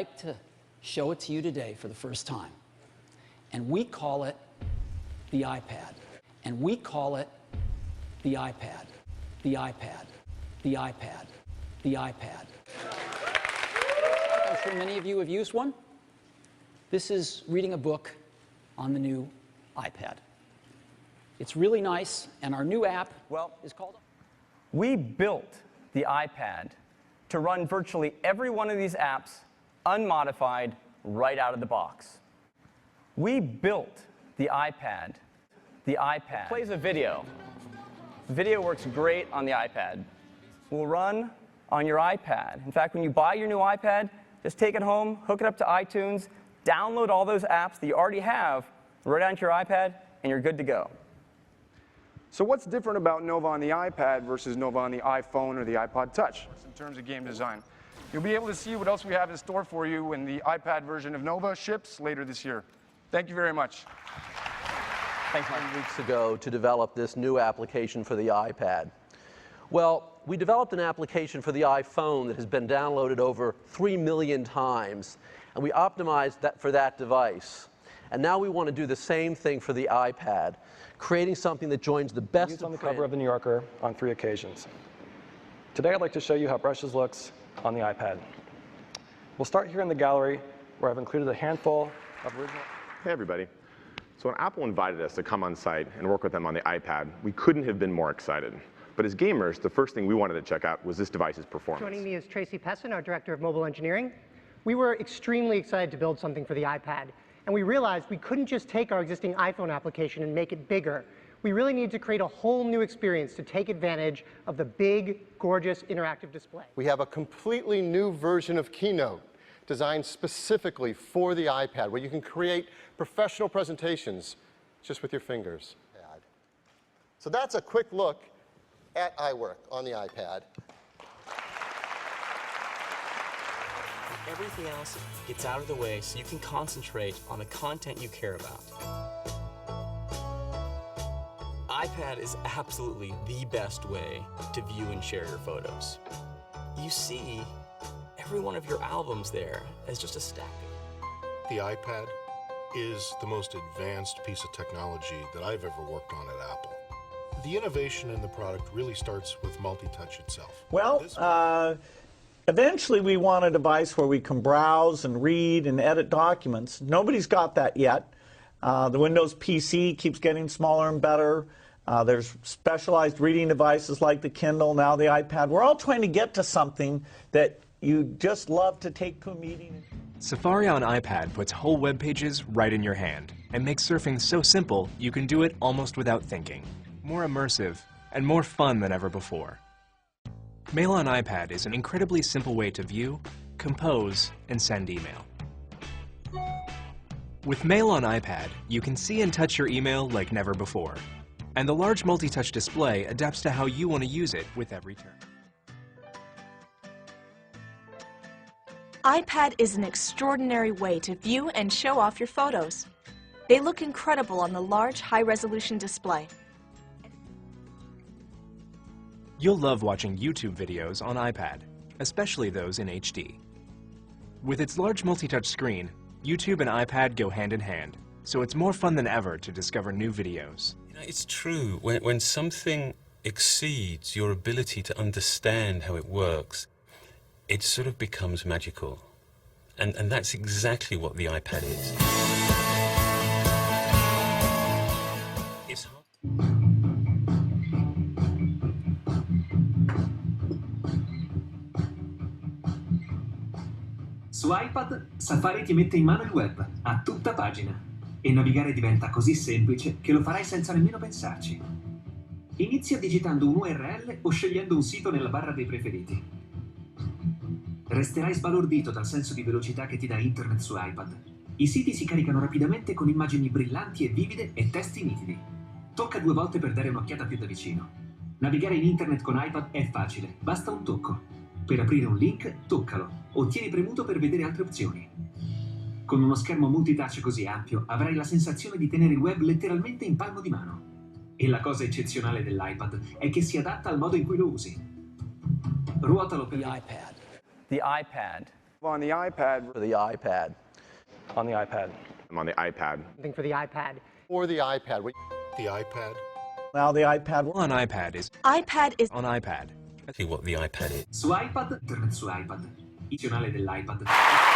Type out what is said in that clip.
like to show it to you today for the first time. And we call it the iPad. And we call it the iPad. The iPad. The iPad. The iPad. I'm sure many of you have used one. This is reading a book on the new iPad. It's really nice, and our new app is called... We built the iPad to run virtually every one of these apps unmodified right out of the box. We built the iPad. The iPad plays a video. Video works great on the iPad. Will run on your iPad. In fact, when you buy your new iPad, just take it home, hook it up to iTunes, download all those apps that you already have right onto your iPad, and you're good to go. So what's different about Nova on the iPad versus Nova on the iPhone or the iPod Touch in terms of game design? You'll be able to see what else we have in store for you when the iPad version of Nova ships later this year. Thank you very much. Thanks, Mike. 10 weeks ago to develop this new application for the iPad. Well, we developed an application for the iPhone that has been downloaded over 3 million times, and we optimized that for that device. And now we want to do the same thing for the iPad, creating something that joins the best Used on the cover of the New Yorker on 3 occasions. Today I'd like to show you how Brushes looks on the iPad. We'll start here in the gallery, where I've included a handful of original... Hey everybody. So when Apple invited us to come on site and work with them on the iPad, we couldn't have been more excited. But as gamers, the first thing we wanted to check out was this device's performance. Joining me is Tracy Pessin, our Director of Mobile Engineering. We were extremely excited to build something for the iPad, and we realized we couldn't just take our existing iPhone application and make it bigger. We really needed to create a whole new experience to take advantage of the big, gorgeous, interactive display. We have a completely new version of Keynote designed specifically for the iPad, where you can create professional presentations just with your fingers. So that's a quick look at iWork on the iPad. Everything else gets out of the way so you can concentrate on the content you care about. iPad is absolutely the best way to view and share your photos. You see every one of your albums there as just a stack. The iPad is the most advanced piece of technology that I've ever worked on at Apple. The innovation in the product really starts with multi-touch itself. Well, eventually we want a device where we can browse and read and edit documents. Nobody's got that yet. The Windows PC keeps getting smaller and better. There's specialized reading devices like the Kindle, now the iPad. We're all trying to get to something that you just love to take to a meeting. Safari on iPad puts whole web pages right in your hand and makes surfing so simple you can do it almost without thinking. More immersive and more fun than ever before. Mail on iPad is an incredibly simple way to view, compose, and send email. With Mail on iPad, you can see and touch your email like never before. And the large multi-touch display adapts to how you want to use it with every turn. iPad is an extraordinary way to view and show off your photos. They look incredible on the large, high-resolution display. You'll love watching YouTube videos on iPad, especially those in HD. With its large multi-touch screen, YouTube and iPad go hand in hand, so it's more fun than ever to discover new videos. You know, it's true. When something exceeds your ability to understand how it works, it sort of becomes magical. And that's exactly what the iPad is. It's hard. Su iPad Safari ti mette in mano il web, a tutta pagina, e navigare diventa così semplice che lo farai senza nemmeno pensarci. Inizia digitando un URL o scegliendo un sito nella barra dei preferiti. Resterai sbalordito dal senso di velocità che ti dà internet su iPad. I siti si caricano rapidamente con immagini brillanti e vivide e testi nitidi. Tocca 2 volte per dare un'occhiata più da vicino. Navigare in internet con iPad è facile, basta un tocco. Per aprire un link, toccalo o tieni premuto per vedere altre opzioni. Con uno schermo multitouch così ampio avrai la sensazione di tenere il web letteralmente in palmo di mano. E la cosa eccezionale dell'iPad è che si adatta al modo in cui lo usi. Ruotalo per The iPad On the iPad. For the iPad. On the iPad. I'm on the iPad. Something for the iPad. For the iPad. The iPad. Now the iPad on iPad is iPad is on iPad. See what the iPad is. Su iPad, internet su iPad. Il canale dell'iPad.